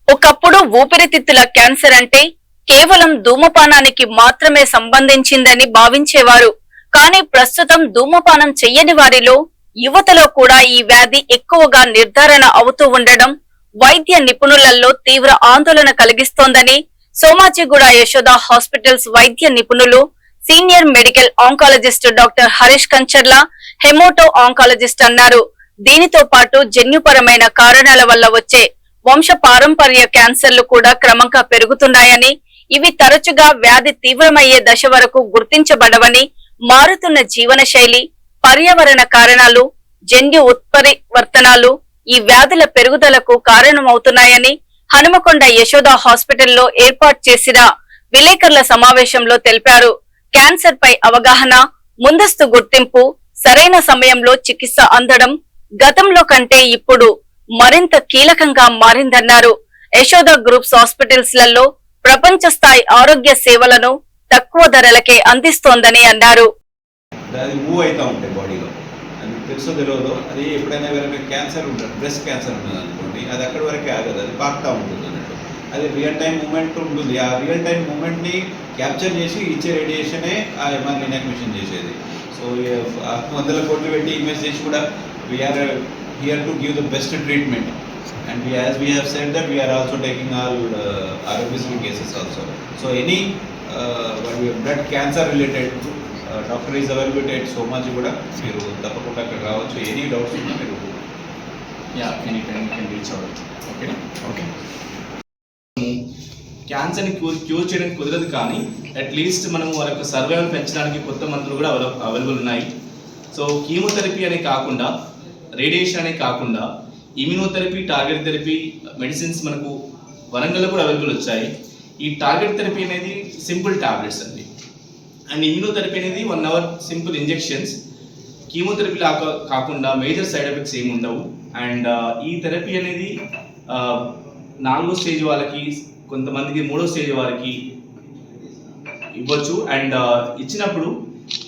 ఒకప్పుడు ఊపిరితిత్తుల క్యాన్సర్ అంటే కేవలం ధూమపానానికి మాత్రమే సంబంధించిందని భావించేవారు. కానీ ప్రస్తుతం ధూమపానం చెయ్యని వారిలో యువతలో కూడా ఈ వ్యాధి ఎక్కువగా నిర్ధారణ అవుతూ ఉండడం వైద్య నిపుణులలో తీవ్ర ఆందోళన కలిగిస్తోందని సోమాజిగూడ యశోద హాస్పిటల్స్ వైద్య నిపుణులు senior medical oncologist doctor Harish Kancharla, hemato oncologist అన్నారు. దీనితో పాటు జన్యుపరమైన కారణాల వల్ల వచ్చే వంశ పారంపర్య క్యాన్సర్లు కూడా క్రమంగా పెరుగుతున్నాయని, ఇవి తరచుగా వ్యాధి తీవ్రమయ్యే దశ వరకు గుర్తించబడవని, మారుతున్న జీవన శైలి, పర్యావరణ కారణాలు, జన్యు ఉత్పరివర్తనాలు ఈ వ్యాధుల పెరుగుదలకు కారణమవుతున్నాయని హనుమకొండ యశోద హాస్పిటల్లో ఏర్పాటు చేసిన విలేకరుల సమావేశంలో తెలిపారు. క్యాన్సర్ పై అవగాహన, ముందస్తు గుర్తింపు, సరైన సమయంలో చికిత్స అందడం గతంలో కంటే ఇప్పుడు మరింత కీలకంగా మారిందన్నారు. యశోద గ్రూప్స్ హాస్పిటల్స్ లలో ప్రపంచ స్థాయి ఆరోగ్య సేవలను తక్కువ ధరలకే అందిస్తోందని అన్నారు. తెలుసో తెలియదు, అది ఎప్పుడైనా ఎవరైనా క్యాన్సర్ ఉంటుంది, బ్రెస్ట్ క్యాన్సర్ ఉంటుంది అనుకోండి, అది అక్కడి వరకే ఆగదు, అది పాకుతూ ఉంటుంది అన్నట్టు. అది రియల్ టైం మూమెంట్ ఉంటుంది. ఆ రియల్ టైం మూమెంట్ని క్యాప్చర్ చేసి ఇచ్చే రేడియేషనే ఆ ఎంఆర్ లినాక్ మిషన్ చేసేది. సో 100 కోట్లు పెట్టి ఇన్వెస్ట్ చేసి కూడా we are here to give the best treatment. And as we have said that we are also taking all RBC cases also. So any blood cancer related doctor is available at Somajigoda. మీరు తప్పకుండా అక్కడ రావచ్చు. Any doubts ఉన్నా మీరు any time can reach out. Okay. క్యాన్సర్ని cure చేయడానికి కుదరదు, కానీ అట్లీస్ట్ మనం వాళ్ళ యొక్క సర్వైవల్ పెంచడానికి కొత్త మందులు కూడా అవైలబుల్ ఉన్నాయి. సో కీమోథెరపీ అనే కాకుండా, రేడియేషన్ అనే కాకుండా, ఇమ్యూనోథెరపీ, టార్గెట్ థెరపీ మెడిసిన్స్ మనకు వరంగల్లో కూడా అవైలబుల్ వచ్చాయి. ఈ టార్గెట్ థెరపీ అనేది సింపుల్ టాబ్లెట్స్ అండి, అండ్ ఇమ్యూనోథెరపీ అనేది 1 hour సింపుల్ ఇంజెక్షన్స్. కీమోథెరపీ కాకుండా మేజర్ సైడ్ ఎఫెక్ట్స్ ఏమి ఉండవు. అండ్ ఈ థెరపీ అనేది 4వ స్టేజ్ వాళ్ళకి, కొంతమందికి 3వ స్టేజ్ వారికి ఇవ్వచ్చు. అండ్ ఇచ్చినప్పుడు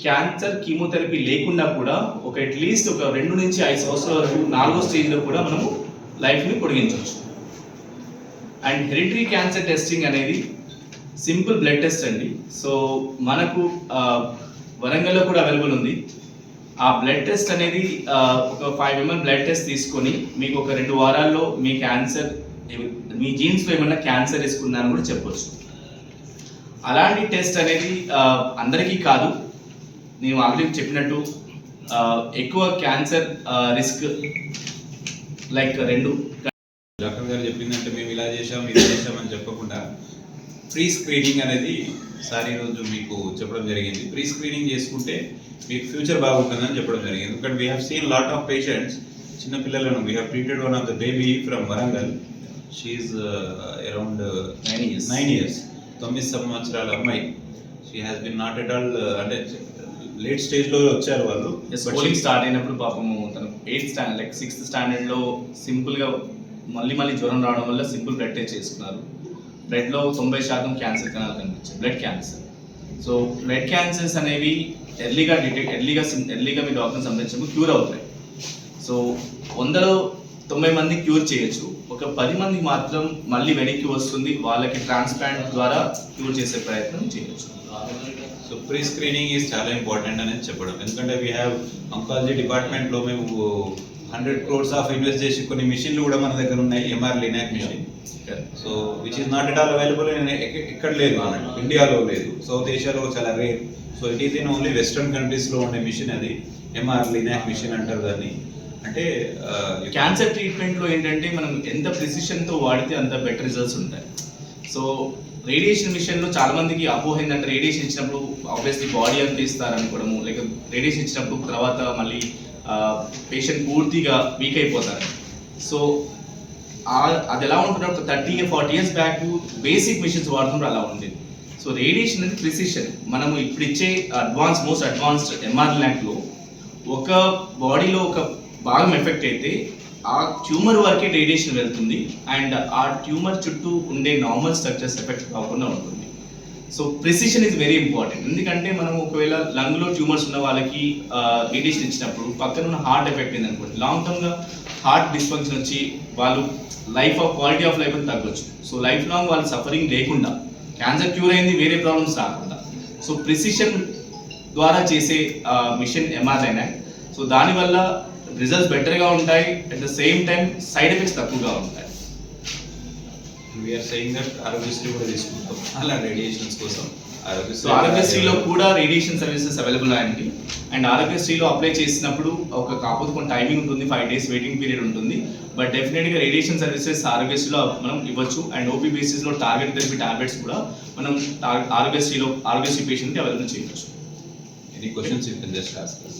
క్యాన్సర్ కీమోథెరపీ లేకుండా కూడా అట్లీస్ట్ 2 నుంచి 5 సంవత్సరాల వరకు 4వ స్టేజ్లో కూడా మనము లైఫ్ని పొడిగించవచ్చు. అండ్ హెరిటరీ క్యాన్సర్ టెస్టింగ్ అనేది సింపుల్ బ్లడ్ టెస్ట్ అండి. సో మనకు వరంగల్లో కూడా అవైలబుల్ ఉంది. ఆ బ్లడ్ టెస్ట్ అనేది 5 ml బ్లడ్ టెస్ట్ తీసుకొని మీకు 2 వారాల్లో మీ క్యాన్సర్, మీ జీన్స్లో ఏమన్నా క్యాన్సర్ వేసుకున్నారని కూడా చెప్పొచ్చు. అలాంటి టెస్ట్ అనేది అందరికీ కాదు, నేను ఆల్రెడీ చెప్పినట్టు ఎక్కువ క్యాన్సర్ రిస్క్ లైక్ 2 డాక్టర్ గారు చెప్పిందంటే మేము ఇలా చేసాం ఇది చేసామని చెప్పకుండా ప్రీ స్క్రీనింగ్ అనేది సార్ ఈరోజు మీకు చెప్పడం జరిగింది. ప్రీ స్క్రీనింగ్ చేసుకుంటే మీకు ఫ్యూచర్ బాగుంటుందని చెప్పడం జరిగింది. ఎందుకంటే we have seen lot of patients, చిన్నపిల్లలను we have treated one of the baby from Warangal. She is around 9 years, 9 సంవత్సరాల అమ్మాయి. She has been not at all, అంటే లేట్ స్టేజ్లో వచ్చారు వాళ్ళు. స్కూలింగ్ స్టార్ట్ అయినప్పుడు పాపము తను 8th స్టాండర్డ్ లైక్ 6th స్టాండర్డ్లో సింపుల్గా మళ్ళీ జ్వరం రావడం వల్ల సింపుల్ బ్లడ్ టెస్ట్ చేసుకున్నారు. బ్లడ్లో 90% క్యాన్సర్ కణాలు కనిపించాయి, blood cancer. So blood cancers అనేవి ఎర్లీగా మీ డాక్టర్ని సంబంధించినప్పుడు క్యూర్ అవుతాయి. సో 100లో 90 మంది క్యూర్ చేయొచ్చు, 10 మందికి మాత్రం మళ్ళీ వెనక్కి వస్తుంది. వాళ్ళకి ట్రాన్స్ప్లాంట్ ద్వారా క్యూర్ చేసే ప్రయత్నం చేయొచ్చు. సో ప్రీ స్క్రీనింగ్ ఈజ్ చాలా ఇంపార్టెంట్ అనేది చెప్పడం. ఎందుకంటే వీ హ్యావ్ ఆంకాలజీ డిపార్ట్మెంట్లో మేము 100 crores ఆఫ్ ఇన్వెస్ట్ చేసి కొన్ని మిషన్లు కూడా మన దగ్గర ఉన్నాయి, MR linac machine. So which is not at all available, ఎక్కడ లేదు అన్నట్టు, ఇండియాలో లేదు, సౌత్ ఏషియాలో చాలా rare. So it is in only western కంట్రీస్లో ఉండే మిషన్ అది, ఎంఆర్ లినాక్ మిషన్ అంటారు దాన్ని. అంటే క్యాన్సర్ ట్రీట్మెంట్లో ఏంటంటే మనం ఎంత ప్రిసిషన్తో వాడితే అంత బెటర్ రిజల్ట్స్ ఉంటాయి. సో రేడియేషన్ విషయంలో చాలా మందికి అపోహ ఏంటంటే రేడియేషన్ ఇచ్చినప్పుడు ఆబ్వియస్లీ బాడీ అంతా ఇస్తారనుకోవడము, లేక రేడియేషన్ ఇచ్చినప్పుడు తర్వాత మళ్ళీ పేషెంట్ పూర్తిగా వీక్ అయిపోతారు. సో అది ఎలా ఉంటుందో 30-40 years బ్యాక్ బేసిక్ మిషన్స్ వాడుతున్నప్పుడు అలా ఉండేది. సో రేడియేషన్ అనేది ప్రిసిషన్. మనము ఇప్పుడు ఇచ్చే మోస్ట్ అడ్వాన్స్డ్ ఎంఆర్ ల్యాక్లో ఒక బాడీలో ఒక భాగం ఎఫెక్ట్ అయితే ఆ ట్యూమర్ వరకే రేడియేషన్ వెళ్తుంది, అండ్ ఆ ట్యూమర్ చుట్టూ ఉండే నార్మల్ స్ట్రక్చర్స్ ఎఫెక్ట్ కాకుండా ఉంటుంది. So precision is very important. ఎందుకంటే మనం ఒకవేళ లంగ్లో ట్యూమర్స్ ఉన్న వాళ్ళకి రేడియేషన్ ఇచ్చినప్పుడు పక్కన ఉన్న హార్ట్ ఎఫెక్ట్ అయింది అనుకోండి, లాంగ్ టర్మ్గా హార్ట్ డిస్ఫంక్షన్ వచ్చి వాళ్ళు క్వాలిటీ ఆఫ్ లైఫ్ అని తగ్గొచ్చు. సో లైఫ్ లాంగ్ వాళ్ళు సఫరింగ్ లేకుండా, క్యాన్సర్ క్యూర్ అయింది వేరే ప్రాబ్లమ్స్ రాకుండా. సో ప్రిసిషన్ ద్వారా చేసే మిషన్ MRI. సో దానివల్ల రిజల్ట్స్ బెటర్గా ఉంటాయి, at the same time side effects తక్కువగా ఉంటాయి. వీఆర్ సెయింగ్ దట్ ఆరోగ్యశ్రీ కూడా తీసుకుంటాం అలా రేడియేషన్స్ కోసం. సో ఆరోగ్యశ్రీలో కూడా రేడియేషన్ సర్వీసెస్ అవైలబుల్ అండి. అండ్ ఆరోగ్యశ్రీలో అప్లై చేసినప్పుడు కాకపోతే కొన్ని టైమింగ్ ఉంటుంది, 5 days వెయిటింగ్ పీరియడ్ ఉంటుంది. బట్ డెఫినెట్గా రేడియేషన్ సర్వీసెస్ ఆరోగ్యశ్రీలో మనం ఇవ్వచ్చు. అండ్ ఓపీ బేసిస్లో టార్గెట్ థెరపీ టాబ్లెట్స్ కూడా మనం ఆరోగ్యశ్రీ పేషెంట్కి అవైలబుల్ చేయవచ్చు. Any questions you can just ask us.